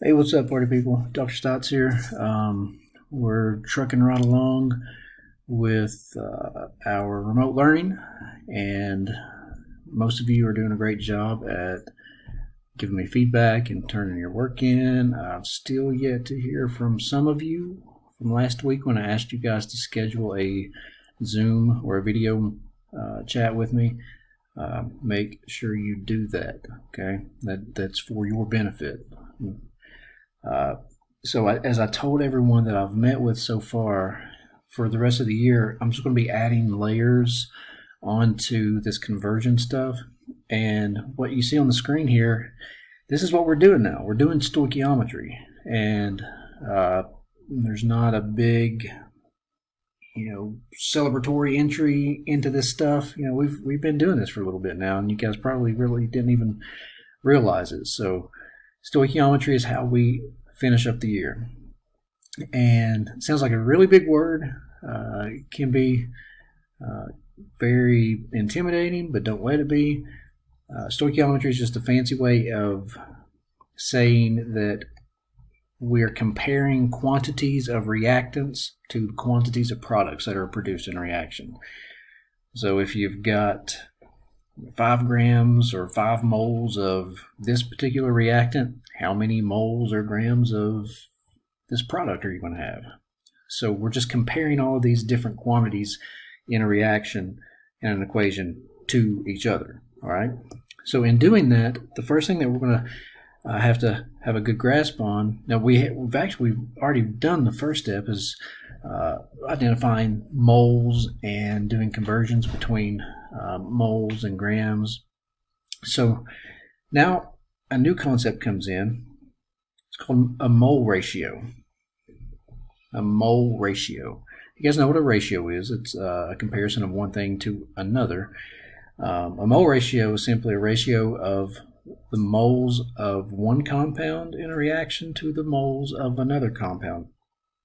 Hey, what's up, party people? Dr. Stotts here. We're trucking right along with our remote learning, and most of you are doing a great job at giving me feedback and turning your work in. I've still yet to hear from some of you from last week when I asked you guys to schedule a Zoom or a video chat with me. Make sure you do that, okay? That's for your benefit. So as I told everyone that I've met with so far, for the rest of the year, I'm just going to be adding layers onto this conversion stuff. And what you see on the screen here, this is what we're doing now. We're doing stoichiometry, and there's not a big, celebratory entry into this stuff. We've been doing this for a little bit now, and you guys probably really didn't even realize it. So stoichiometry is how we finish up the year. And it sounds like a really big word. It can be very intimidating, but don't let it be. Stoichiometry is just a fancy way of saying that we're comparing quantities of reactants to quantities of products that are produced in a reaction. So if you've got 5 grams or 5 moles of this particular reactant, how many moles or grams of this product are you going to have? So we're just comparing all of these different quantities in a reaction and an equation to each other. All right. So in doing that, the first thing that we're going to have a good grasp on. Now we've already done the first step is identifying moles and doing conversions between moles and grams. So now a new concept comes in. It's called a mole ratio. A mole ratio. You guys know what a ratio is. It's a comparison of one thing to another. A mole ratio is simply a ratio of the moles of one compound in a reaction to the moles of another compound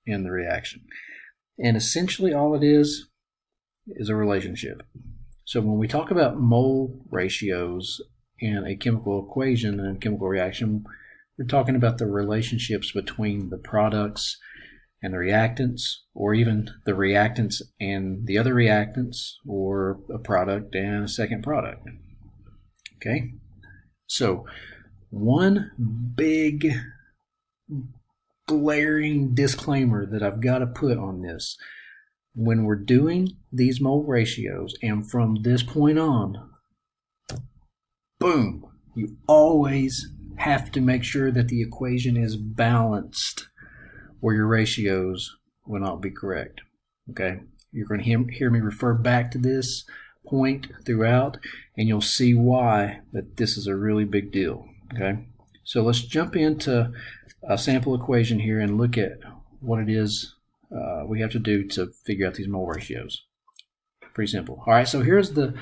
in the reaction. And essentially all it is a relationship. So when we talk about mole ratios in a chemical equation and a chemical reaction, we're talking about the relationships between the products and the reactants, or even the reactants and the other reactants, or a product and a second product. Okay? So one big glaring disclaimer that I've got to put on this: when we're doing these mole ratios, and from this point on, boom, you always have to make sure that the equation is balanced, or your ratios will not be correct. Okay? You're going to hear me refer back to this point throughout, and you'll see why that this is a really big deal. Okay? So let's jump into a sample equation here and look at what it is we have to do to figure out these mole ratios. Pretty simple. All right, so here's the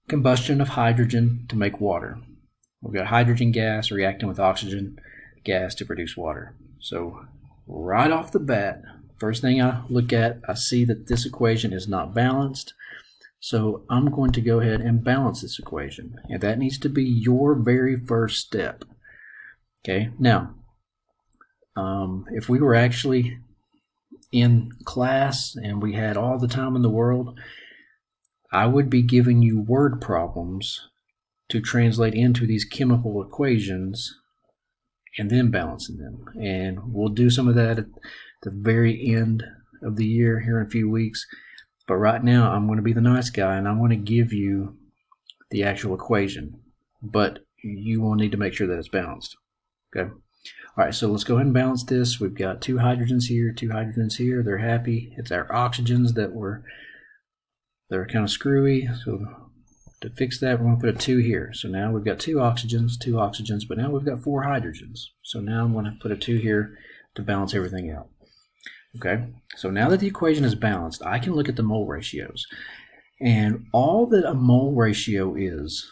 combustion of hydrogen to make water. We've got hydrogen gas reacting with oxygen gas to produce water. So right off the bat, first thing I look at, I see that this equation is not balanced. So I'm going to go ahead and balance this equation. And that needs to be your very first step. Okay, now, if we were actually in class and we had all the time in the world, I would be giving you word problems to translate into these chemical equations and then balancing them. And we'll do some of that at the very end of the year here in a few weeks. But right now, I'm going to be the nice guy, and I'm going to give you the actual equation. But you will need to make sure that it's balanced. Okay? All right, so let's go ahead and balance this. We've got 2 hydrogens here, 2 hydrogens here. They're happy. It's our oxygens they're kind of screwy. So to fix that, we're going to put a 2 here. So now we've got 2 oxygens, but now we've got 4 hydrogens. So now I'm going to put a 2 here to balance everything out. Okay, so now that the equation is balanced, I can look at the mole ratios. And all that a mole ratio is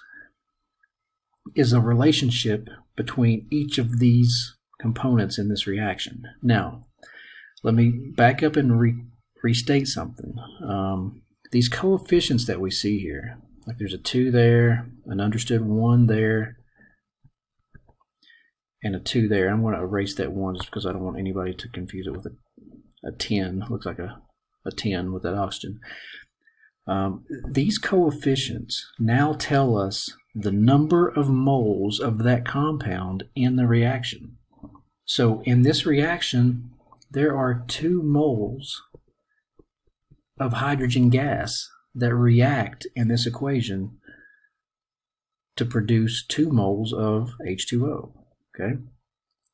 a relationship between each of these components in this reaction. Now, let me back up and restate something. These coefficients that we see here, like there's a 2 there, an understood 1 there, and a 2 there. I'm going to erase that 1 just because I don't want anybody to confuse it with a 10. Looks like a 10 with that oxygen. These coefficients now tell us the number of moles of that compound in the reaction. So in this reaction, there are 2 moles of hydrogen gas that react in this equation to produce 2 moles of H2O. Okay?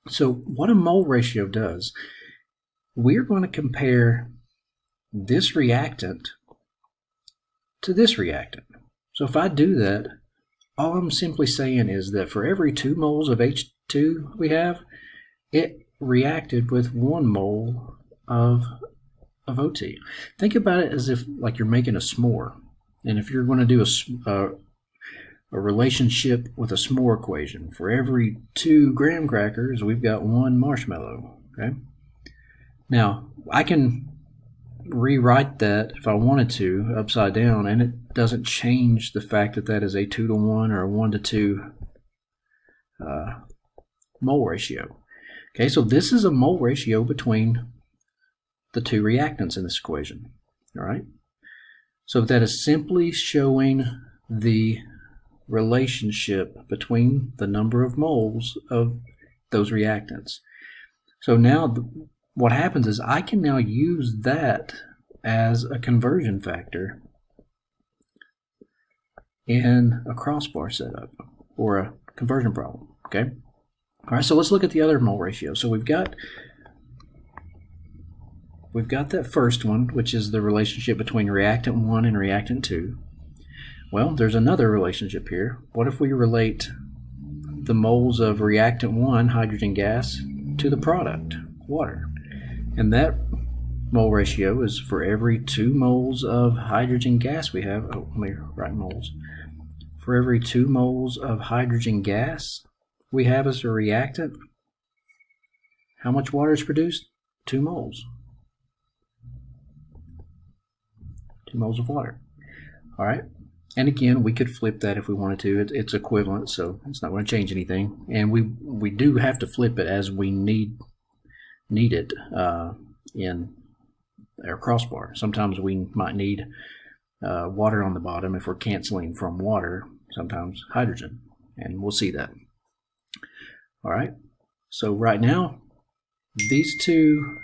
So what a mole ratio does, we're going to compare this reactant to this reactant. So if I do that, all I'm simply saying is that for every 2 moles of H2 we have, it reacted with 1 mole of OT. Think about it as if like you're making a s'more. And if you're going to do a relationship with a s'more equation, for every 2 graham crackers, we've got 1 marshmallow. Okay. Now, I can rewrite that if I wanted to upside down, and it doesn't change the fact that that is a 2 to 1 or a 1 to 2 mole ratio. Okay, so this is a mole ratio between the 2 reactants in this equation. All right, so that is simply showing the relationship between the number of moles of those reactants. So now what happens is I can now use that as a conversion factor in a crossbar setup or a conversion problem. Okay. All right. So let's look at the other mole ratio. So we've got that first one, which is the relationship between reactant 1 and reactant 2. Well, there's another relationship here. What if we relate the moles of reactant 1, hydrogen gas, to the product, water? And that mole ratio is for every 2 moles of hydrogen gas we have. Oh, let me write moles. For every 2 moles of hydrogen gas we have as a reactant, how much water is produced? 2 moles. 2 moles of water. All right. And again, we could flip that if we wanted to. It's equivalent, so it's not going to change anything. And we do have to flip it as we need it in our crossbar. Sometimes we might need water on the bottom if we're canceling from water, sometimes hydrogen, and we'll see that. All right, so right now, these 2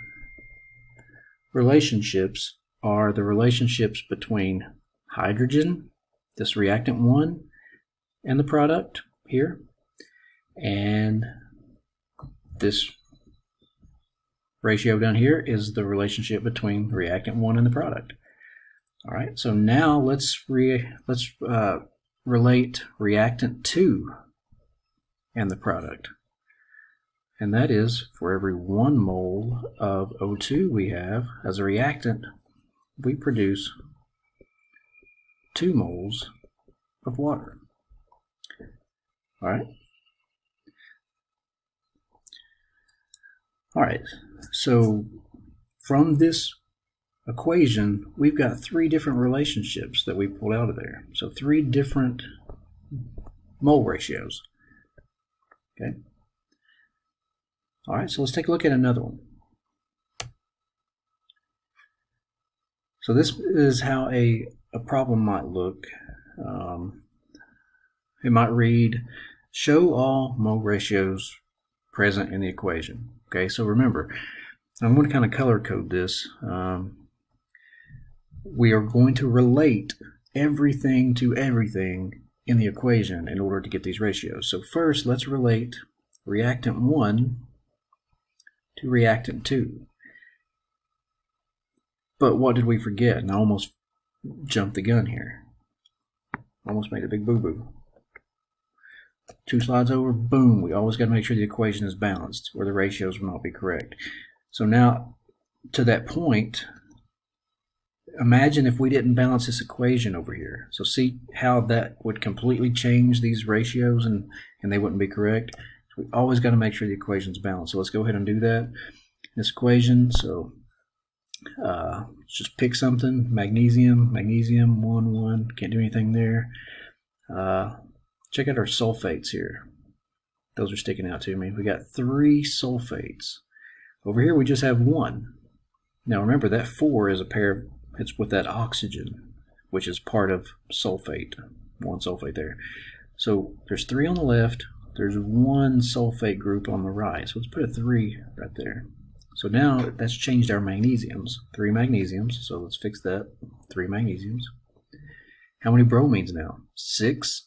relationships are the relationships between hydrogen, this reactant 1, and the product here, and this ratio down here is the relationship between reactant 1 and the product. All right, so now let's relate reactant 2 and the product. And that is for every 1 mole of O2 we have as a reactant, we produce 2 moles of water. All right. All right, so from this equation, we've got 3 different relationships that we pulled out of there. So 3 different mole ratios. Okay. All right, so let's take a look at another one. So this is how a problem might look. It might read, show all mole ratios present in the equation. Okay, so remember, I'm going to kind of color code this. We are going to relate everything to everything in the equation in order to get these ratios. So first, let's relate reactant 1 to reactant 2. But what did we forget? And I almost jumped the gun here. Almost made a big boo-boo. 2 slides over, boom. We always got to make sure the equation is balanced or the ratios will not be correct. So now, to that point, imagine if we didn't balance this equation over here. So see how that would completely change these ratios and they wouldn't be correct. So we always got to make sure the equation is balanced. So let's go ahead and do that. This equation, so let's just pick something. Magnesium, 1, 1. Can't do anything there. Check out our sulfates here. Those are sticking out to me. We got 3 sulfates. Over here we just have 1. Now remember that 4 is a pair of, it's with that oxygen, which is part of sulfate. 1 sulfate there. So there's 3 on the left, there's 1 sulfate group on the right. So let's put a 3 right there. So now that's changed our magnesiums. 3 magnesiums, so let's fix that. 3 magnesiums. How many bromines now? 6.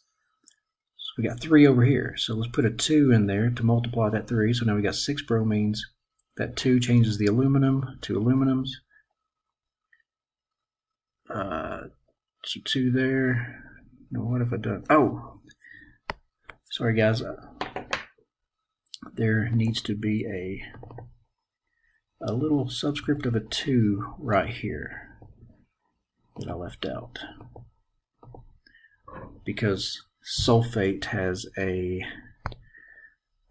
So we got 3 over here. So let's put a 2 in there to multiply that 3. So now we got 6 bromines. That 2 changes the aluminum to aluminums. So 2 there. Now what have I done? Oh! Sorry guys. There needs to be a little subscript of a 2 right here that I left out. Because sulfate has a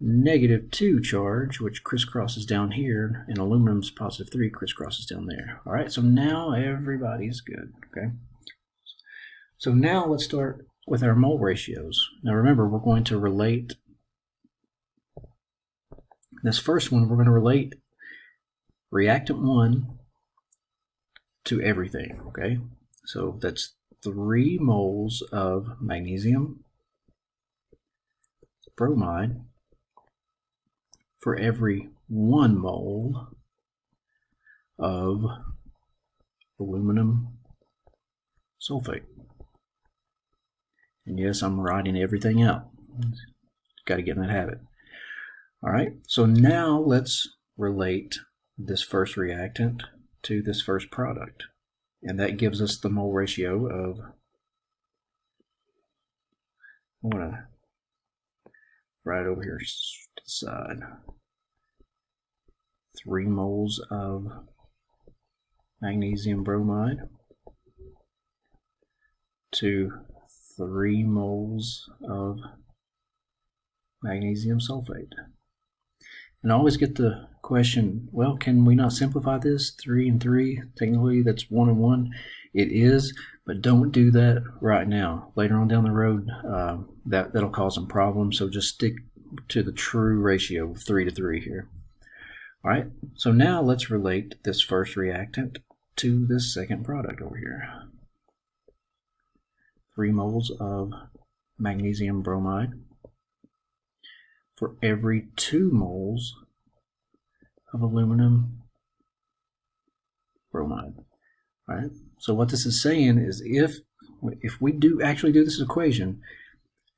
-2 charge, which crisscrosses down here, and aluminum's +3 crisscrosses down there. All right, so now everybody's good, okay? So now let's start with our mole ratios. Now remember, we're going to relate this first one, we're going to relate reactant 1 to everything, okay? So that's 3 moles of magnesium bromide for every 1 mole of aluminum sulfate. And yes, I'm writing everything out. Got to get in that habit. All right, so now let's relate this first reactant to this first product. And that gives us the mole ratio of, I'm going to write over here to the side, 3 moles of magnesium bromide to 3 moles of magnesium sulfate. And I always get the question, well, can we not simplify this? 3 and 3, technically that's 1 and 1. It is, but don't do that right now. Later on down the road, that'll cause some problems, so just stick to the true ratio of 3 to 3 here. All right, so now let's relate this first reactant to this second product over here. 3 moles of magnesium bromide for every 2 moles of aluminum bromide. All right. So what this is saying is if we actually do this equation,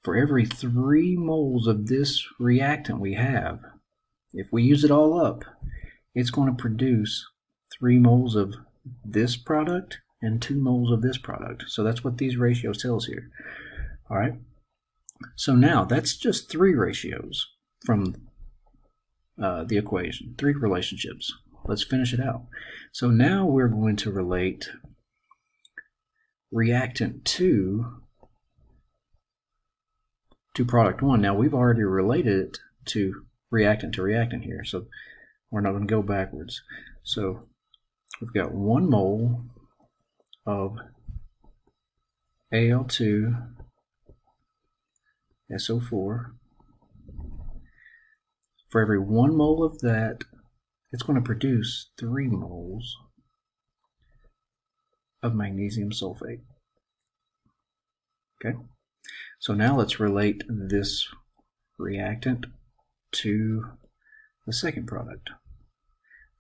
for every 3 moles of this reactant we have, if we use it all up, it's going to produce 3 moles of this product and 2 moles of this product. So that's what these ratios tell us here. All right. So now that's just 3 ratios from the equation, 3 relationships. Let's finish it out. So now we're going to relate reactant 2 to product 1. Now we've already related it to reactant here, so we're not going to go backwards. So we've got 1 mole of Al2SO4. For every 1 mole of that, it's going to produce 3 moles of magnesium sulfate. Okay, so now let's relate this reactant to the second product.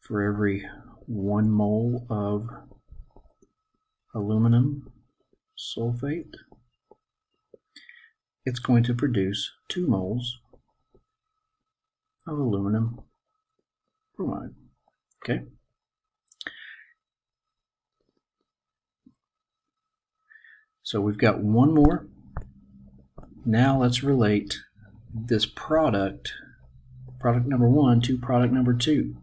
For every 1 mole of aluminum sulfate, it's going to produce 2 moles of aluminum bromide. Okay. So we've got 1 more. Now let's relate this product number 1 to product number 2.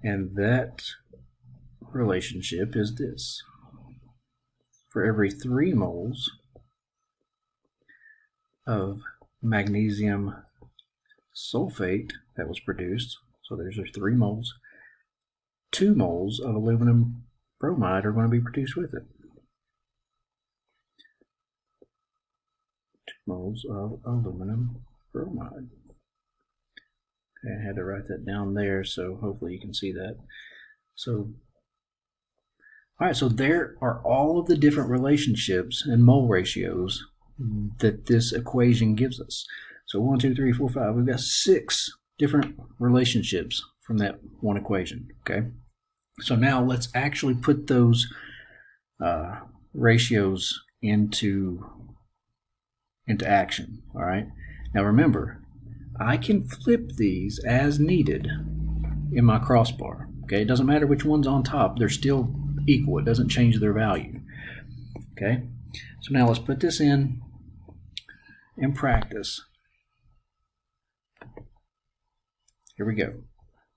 And that relationship is this. For every 3 moles of magnesium sulfate that was produced, so there's our 3 moles, 2 moles of aluminum bromide are going to be produced with it. 2 moles of aluminum bromide. I had to write that down there, so hopefully you can see that. So, all right, so there are all of the different relationships and mole ratios that this equation gives us. So 1, 2, 3, 4, 5, we've got 6 different relationships from that one equation, okay? So now let's actually put those ratios into action, all right? Now remember, I can flip these as needed in my crossbar, okay? It doesn't matter which one's on top, they're still equal. It doesn't change their value, okay? So now let's put this in practice. Here we go.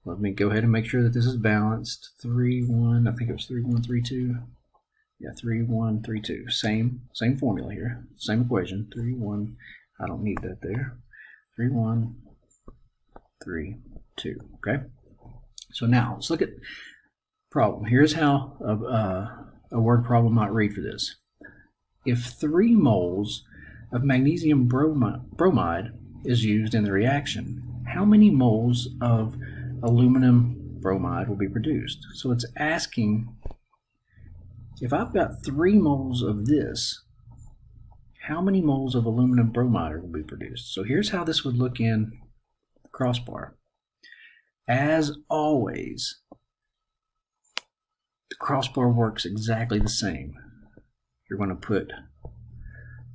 Let me go ahead and make sure that this is balanced. 3, 1, I think it was 3, 1, 3, 2. Yeah, 3, 1, 3, 2. Same formula here. Same equation. 3, 1. I don't need that there. 3, 1, 3, 2. Okay? So now, let's look at problem. Here's how a word problem might read for this. If 3 moles of magnesium bromide is used in the reaction, how many moles of aluminum bromide will be produced? So it's asking, if I've got 3 moles of this, how many moles of aluminum bromide will be produced? So here's how this would look in the crossbar. As always, the crossbar works exactly the same. You're going to put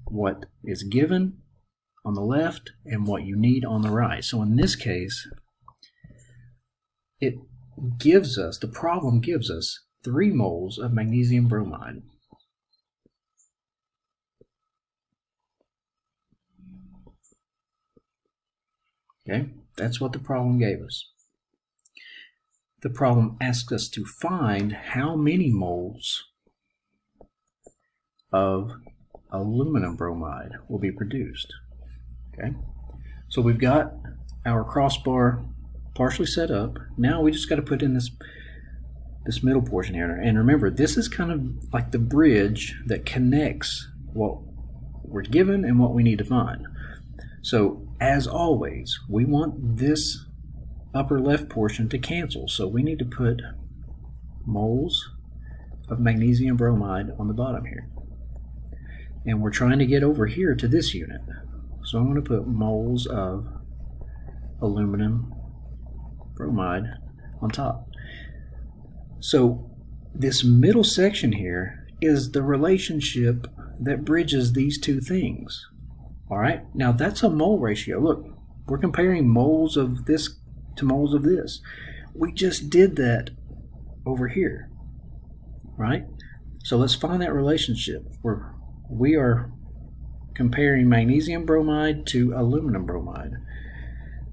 what is given on the left and what you need on the right. So in this case, it gives us, the problem gives us 3 moles of magnesium bromide. Okay, that's what the problem gave us. The problem asks us to find how many moles of aluminum bromide will be produced. Okay, so we've got our crossbar partially set up. Now we just got to put in this middle portion here. And remember, this is kind of like the bridge that connects what we're given and what we need to find. So as always, we want this upper left portion to cancel. So we need to put moles of magnesium bromide on the bottom here. And we're trying to get over here to this unit. So I'm going to put moles of aluminum bromide on top. So this middle section here is the relationship that bridges these two things. All right, now that's a mole ratio. Look, we're comparing moles of this to moles of this. We just did that over here, right? So let's find that relationship where we are comparing magnesium bromide to aluminum bromide.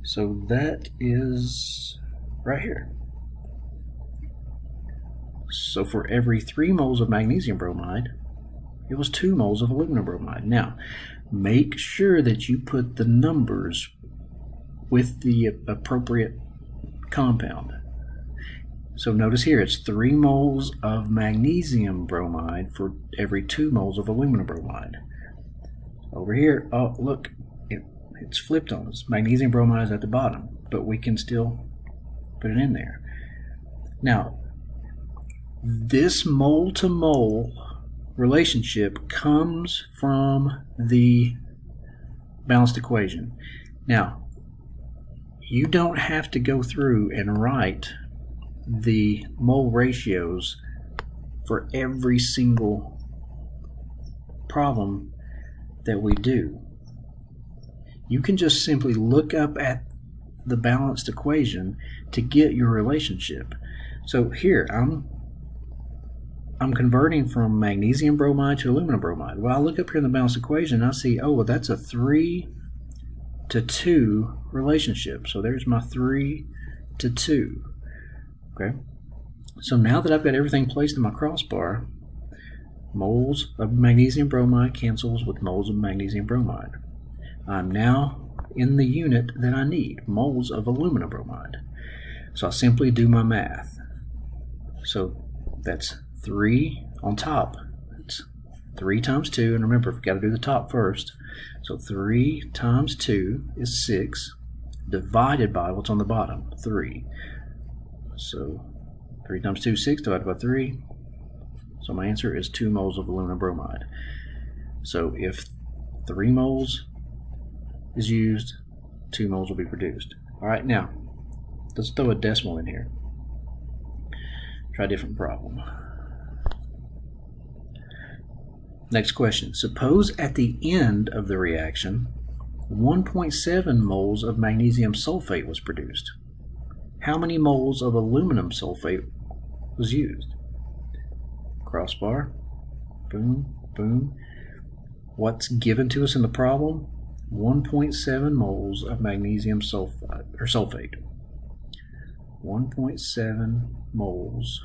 So that is right here. So for every 3 moles of magnesium bromide, it was 2 moles of aluminum bromide. Now, make sure that you put the numbers with the appropriate compound. So notice here, it's 3 moles of magnesium bromide for every 2 moles of aluminum bromide. Over here, oh look, it's flipped on us. Magnesium bromide is at the bottom, but we can still put it in there. Now, this mole to mole relationship comes from the balanced equation. Now, you don't have to go through and write the mole ratios for every single problem that we do. You can just simply look up at the balanced equation to get your relationship. So here, I'm converting from magnesium bromide to aluminum bromide. Well, I look up here in the balanced equation, I see, oh, well, that's a 3 to 2 relationship. So there's my 3 to 2. Okay. So now that I've got everything placed in my crossbar, moles of magnesium bromide cancels with moles of magnesium bromide. I'm now in the unit that I need, moles of aluminum bromide. So I simply do my math. So that's 3 on top. It's 3 times 2, and remember, we've got to do the top first. So 3 times 2 is 6. divided by what's on the bottom, 3. So 3 times 2 is 6, divided by 3. So my answer is 2 moles of aluminum bromide. So if 3 moles is used, 2 moles will be produced. All right, now let's throw a decimal in here. Try a different problem. Next question. Suppose at the end of the reaction, 1.7 moles of magnesium sulfate was produced. How many moles of aluminum sulfate was used? Crossbar. Boom, boom. What's given to us in the problem? 1.7 moles of magnesium sulfate. 1.7 moles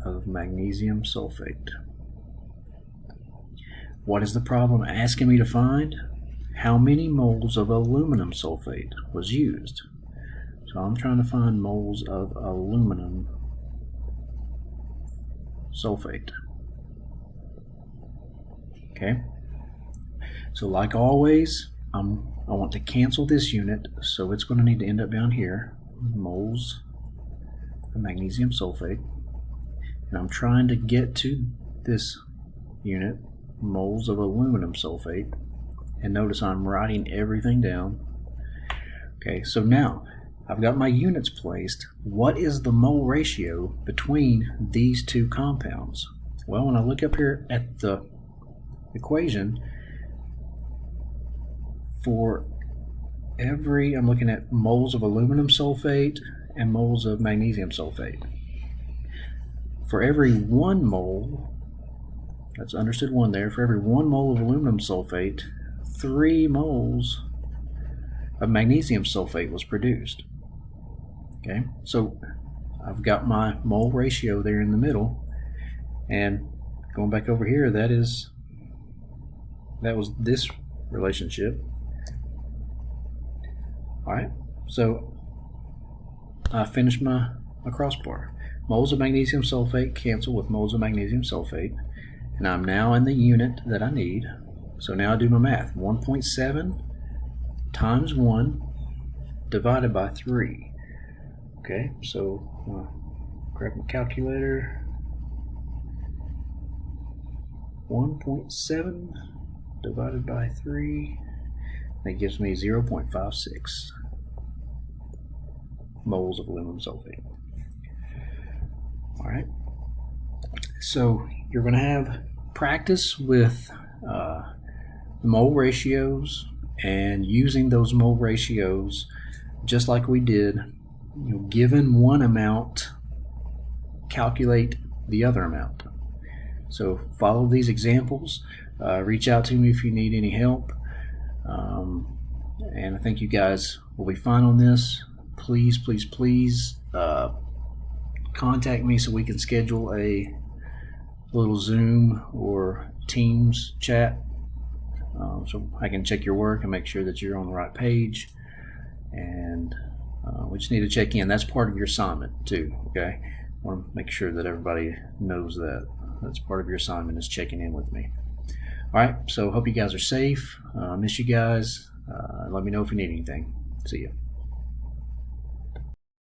of magnesium sulfate. What is the problem asking me to find? How many moles of aluminum sulfate was used? So I'm trying to find moles of aluminum sulfate. Okay. So like always, I want to cancel this unit, so it's going to need to end up down here, moles of magnesium sulfate. And I'm trying to get to this unit, moles of aluminum sulfate. And notice I'm writing everything down. Okay, so now I've got my units placed. What is the mole ratio between these two compounds? Well, when I look up here at the equation, for every, I'm looking at moles of aluminum sulfate and moles of magnesium sulfate. For every 1 mole, that's understood 1 there, for every 1 mole of aluminum sulfate, 3 moles of magnesium sulfate was produced. Okay, so I've got my mole ratio there in the middle, and going back over here, that was this relationship. Alright, so I finished my crossbar. Moles of magnesium sulfate cancel with moles of magnesium sulfate, and I'm now in the unit that I need. So now I do my math. 1.7 times 1 divided by 3. Okay, so grab my calculator. 1.7 divided by 3. That gives me 0.56 moles of aluminum sulfate. All right. So you're going to have practice with the mole ratios and using those mole ratios just like we did. Given one amount, calculate the other amount. So follow these examples. Reach out to me if you need any help. And I think you guys will be fine on this. Please, please, please contact me so we can schedule a little Zoom or Teams chat so I can check your work and make sure that you're on the right page. And we just need to check in. That's part of your assignment too, okay? I want to make sure that everybody knows that. That's part of your assignment, is checking in with me. All right, so hope you guys are safe. Miss you guys. Let me know if you need anything. See ya.